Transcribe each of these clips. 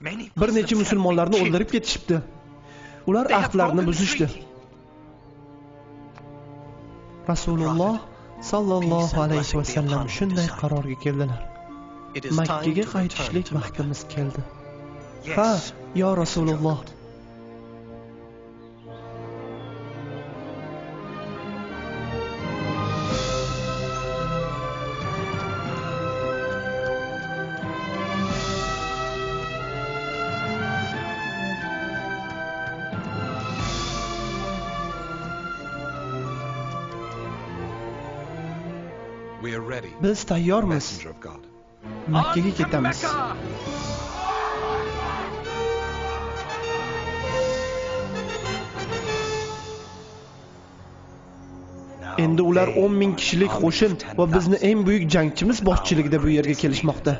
Bir necha musulmonlarni o'ldirib ketishibdi. Ular ahdlarni buzishdi. Rasululloh sallallohu alayhi va sallam shunday qarorga keldilar. Makkaga qaytishlik vaqtimiz keldi. Ha, yo Rasululloh. Biz tayyormiz. Makkaga ketamiz. Endi ular 10,000 kishilik qo'shin va bizni eng buyuk jangchimiz boshchiligida bu yerga kelishmoqda.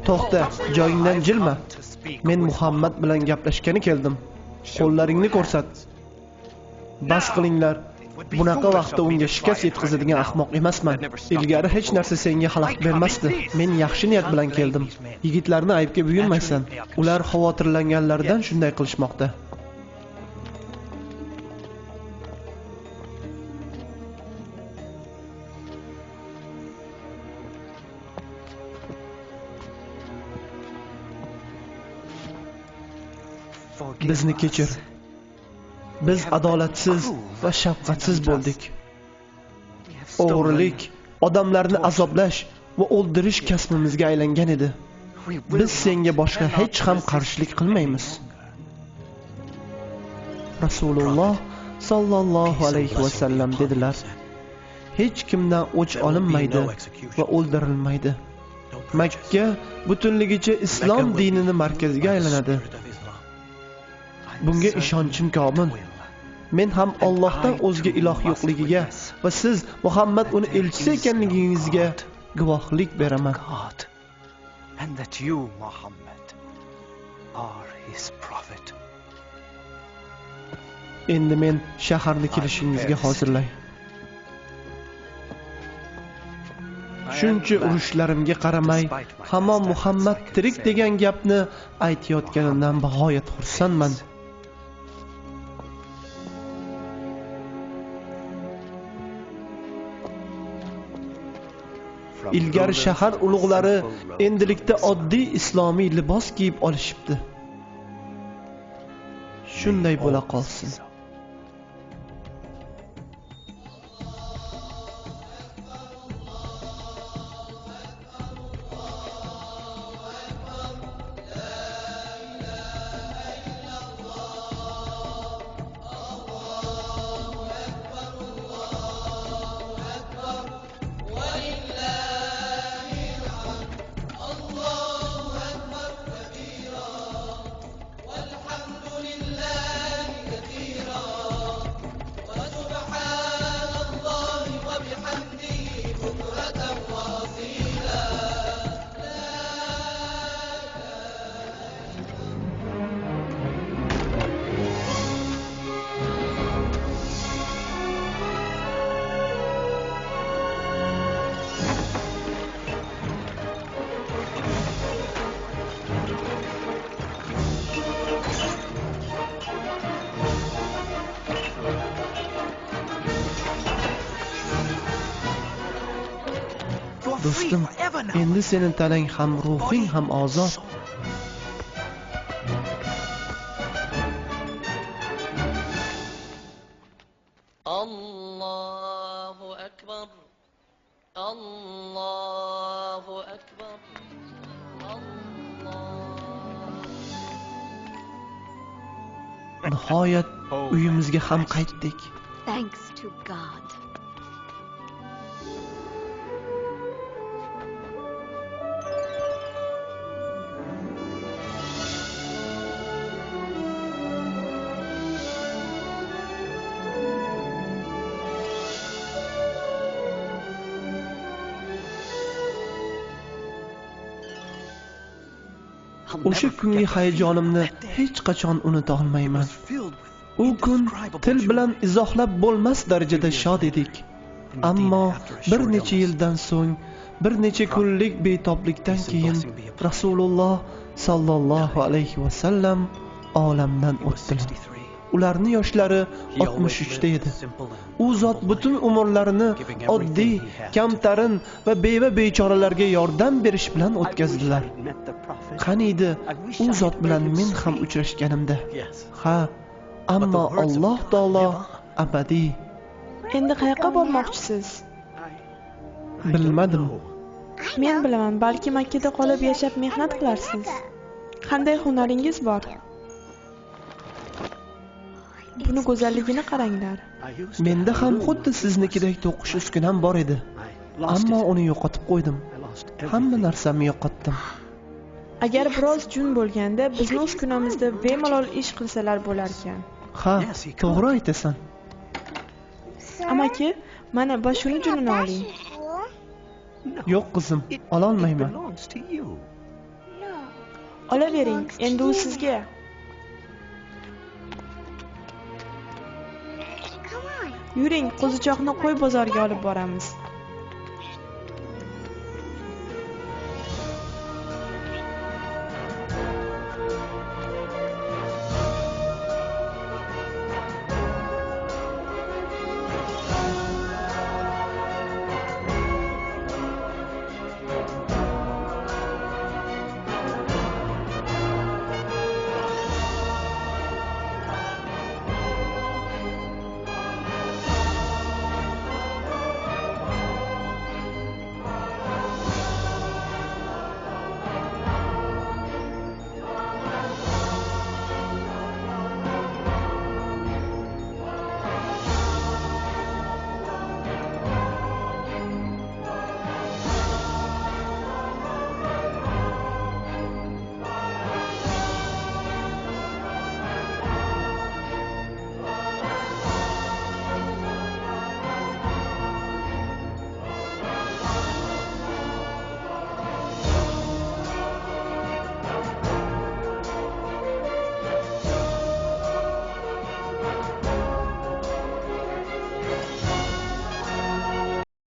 To'xta, joyingdan jilma. Men Muhammad bilan gaplashgani keldim. Qo'llaringni ko'rsat. Bas qilinglar. Bunaqa vaqtda unga shikast yetkazadigan ahmoq emasman. Ilgari hech narsa senga xalaqit bermasdi. Men yaxshi niyat bilan keldim. Yigitlarni aybga buyurmaysan. Ular xavotirlanganlaridan shunday qilishmoqda. Bizni kechir. Biz adolatsiz va shafqatsiz bo'ldik. O'g'rilik, odamlarni azoblash va o'ldirish kasbimizga aylangan edi. Biz senga boshqa hech ham qarshilik qilmaymiz. Rasululloh sallallohu alayhi va sallam dedilar: Hech kimdan o'ch olinmaydi va o'ldirilmaydi. Makka butunligicha islom dinini markaziga aylanadi. Bunga ishonchim komil. Men ham Allohdan o'zga iloh yo'qligiga va siz Muhammad uni elchisi ekanligingizga guvohlik beraman. Endi men shaharni kirishingizga hozirlay. Shuncha urushlarimga qaramay, hamon Muhammad tirik degan gapni aytayotganimdan bag'oyat xursandman. Ilgari shahar ulug'lari endilikda oddiy islomiy libos kiyib olishibdi. Shunday bo'la qolsin. Do'stim, endi sening tanang ham, ruhing ham ozod. Allohu akbar. Allohu akbar. Nihoyat uyimizga ham qaytdik. Thanks to God. O'sha kungi hayajonimni hech qachon unuta olmayman. U kun til bilan izohlab bo'lmas darajada shod edik. Ammo bir necha yildan so'ng, bir necha kunlik betoblikdan keyin Rasululloh sallallohu alayhi va sallam olamdan o'tdilar. Ularning yoshlari 63 da edi. U zot butun umrlarini oddiy, kamtarin va beva bechoralarga yordam berish bilan o'tkazdilar. Qaniydi u zot bilan men ham uchrashganimda. Ha, ammo Alloh taolo abadiy. Endi qayoqqa bormoqchisiz? Bilmadim. Men bilaman, balki Makkada qolib yashab mehnat qilarsiz. Qanday hunaringiz bor? Buni go'zalligini qaranglar. Menda ham xuddi siznikidek to'qish uskunam bor edi. Ammo uni yo'qotib qo'ydim. Hamma narsamni yo'qotdim. Agar biroz jun bo'lganda, bizni uskunamizda bemalol ish qilsalar bo'lar ekan. Ha, to'g'ri aytasan. Amaki, mana boshuni junini oling. Yo'q qizim, ola olmayman. Olavering, endi u sizga. Yuring, qo'zichoqni qo'y bozoriga olib boramiz.